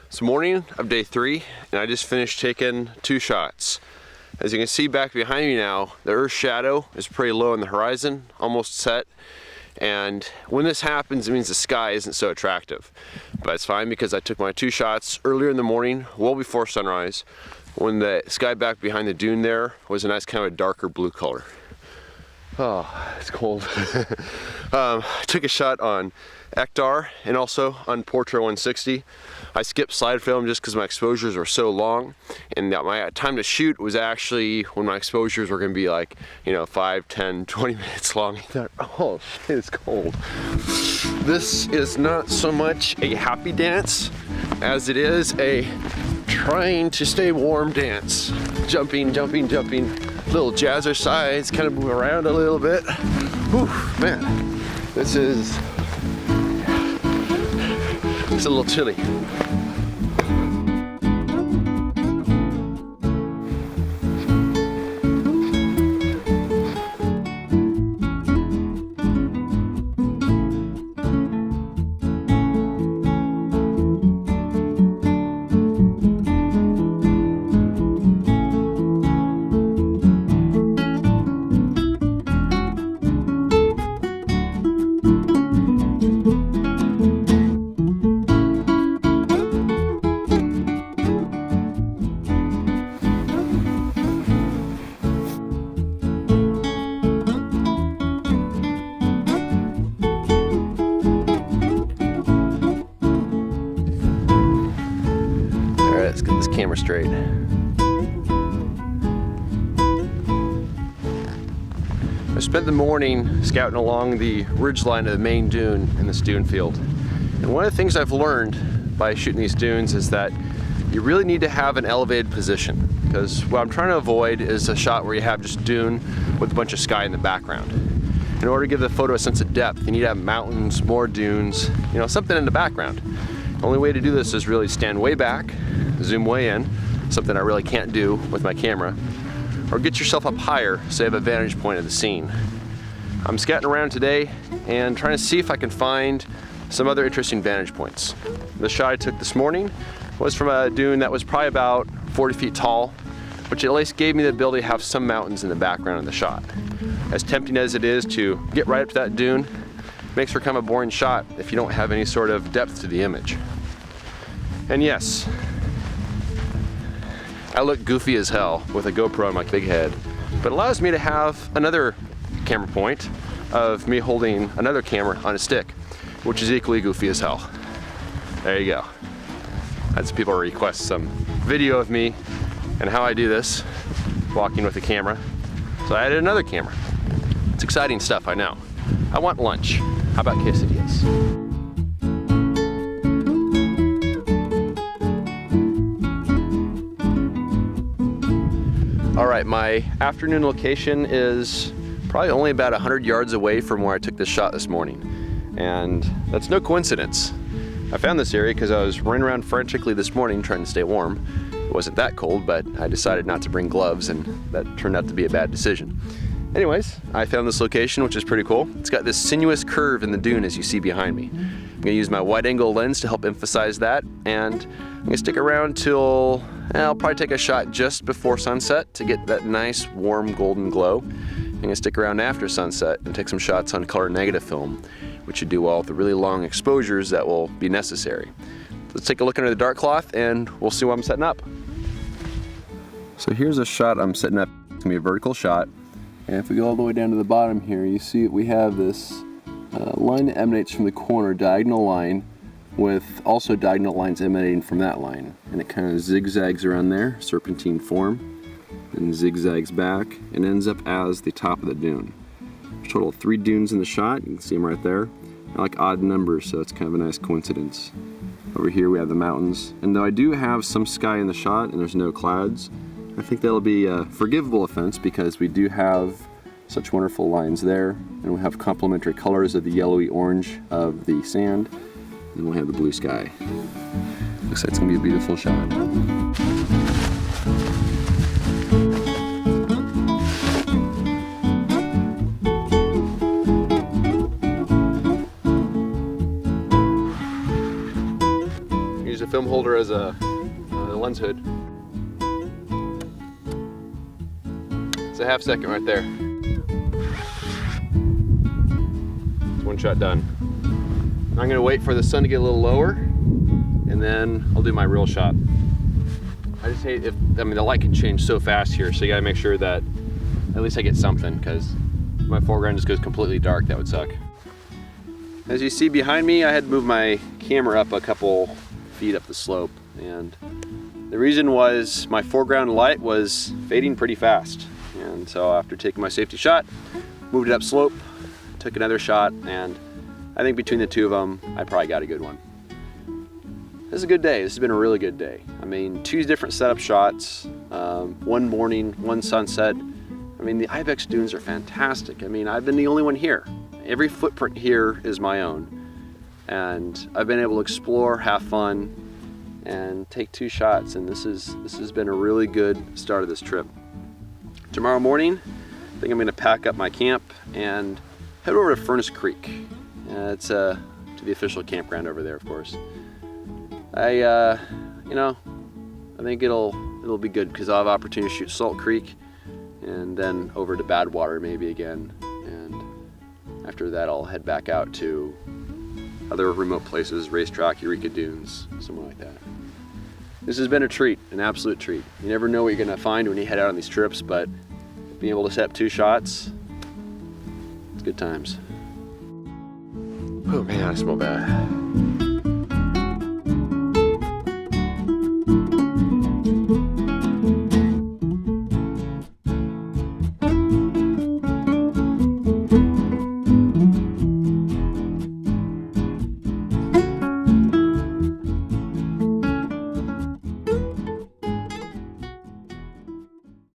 It's morning of day 3, and I just finished taking 2 shots. As you can see back behind me now, the Earth's shadow is pretty low on the horizon, almost set. And when this happens, it means the sky isn't so attractive. But it's fine because I took my 2 shots earlier in the morning, well before sunrise, when the sky back behind the dune there was a nice kind of a darker blue color. Oh, it's cold. I took a shot on Ektar and also on Portra 160. I skipped slide film just because my exposures were so long, and that my time to shoot was actually when my exposures were going to be like, 5, 10, 20 minutes long. I thought, oh shit, it's cold. This is not so much a happy dance as it is a trying to stay warm dance. Jumping, jumping, jumping. Little jazzercise, kind of move around a little bit. Whew, man, it's a little chilly. Let's get this camera straight. I spent the morning scouting along the ridgeline of the main dune in this dune field. And one of the things I've learned by shooting these dunes is that you really need to have an elevated position, because what I'm trying to avoid is a shot where you have just dune with a bunch of sky in the background. In order to give the photo a sense of depth, you need to have mountains, more dunes, something in the background. The only way to do this is really stand way back, zoom way in, something I really can't do with my camera, or get yourself up higher so you have a vantage point of the scene. I'm scouting around today and trying to see if I can find some other interesting vantage points. The shot I took this morning was from a dune that was probably about 40 feet tall, which at least gave me the ability to have some mountains in the background of the shot. As tempting as it is to get right up to that dune, it makes for kind of a boring shot if you don't have any sort of depth to the image. And yes, I look goofy as hell with a GoPro on my big head, but it allows me to have another camera point of me holding another camera on a stick, which is equally goofy as hell. There you go. That's people request some video of me and how I do this, walking with a camera. So I added another camera. It's exciting stuff, I know. I want lunch. How about quesadillas? All right, my afternoon location is probably only about 100 yards away from where I took this shot this morning. And that's no coincidence. I found this area because I was running around frantically this morning trying to stay warm. It wasn't that cold, but I decided not to bring gloves, and that turned out to be a bad decision. Anyways, I found this location, which is pretty cool. It's got this sinuous curve in the dune as you see behind me. I'm gonna use my wide angle lens to help emphasize that, and I'm gonna stick around till, I'll probably take a shot just before sunset to get that nice warm golden glow. I'm gonna stick around after sunset and take some shots on color negative film, which should do well with the really long exposures that will be necessary. Let's take a look under the dark cloth and we'll see what I'm setting up. So here's a shot I'm setting up. It's gonna be a vertical shot. And if we go all the way down to the bottom here, you see we have this line that emanates from the corner, diagonal line, with also diagonal lines emanating from that line. And it kind of zigzags around there, serpentine form, and zigzags back, and ends up as the top of the dune. There's a total of 3 dunes in the shot. You can see them right there. I like odd numbers, so it's kind of a nice coincidence. Over here we have the mountains. And though I do have some sky in the shot and there's no clouds, I think that'll be a forgivable offense because we do have such wonderful lines there, and we have complementary colors of the yellowy orange of the sand, and we have the blue sky. Looks like it's gonna be a beautiful shot. film holder as a lens hood. It's a half second right there. It's one shot done. I'm gonna wait for the sun to get a little lower, and then I'll do my real shot. I just hate the light can change so fast here, so you gotta make sure that at least I get something, because if my foreground just goes completely dark, that would suck. As you see behind me, I had to move my camera up a couple feet up the slope, and the reason was my foreground light was fading pretty fast. And so after taking my safety shot, moved it up slope, took another shot, and I think between the two of them, I probably got a good one. This is a good day. This has been a really good day. I mean, 2 different setup shots, one morning, one sunset. I mean, the Ibex dunes are fantastic. I mean, I've been the only one here. Every footprint here is my own. And I've been able to explore, have fun, and take 2 shots. And this has been a really good start of this trip. Tomorrow morning, I think I'm gonna pack up my camp and head over to Furnace Creek. It's to the official campground over there, of course. I think it'll be good because I'll have opportunity to shoot Salt Creek and then over to Badwater maybe again. And after that, I'll head back out to other remote places, Racetrack, Eureka Dunes, somewhere like that. This has been a treat, an absolute treat. You never know what you're gonna find when you head out on these trips, but being able to set up 2 shots, it's good times. Oh man, I smell bad.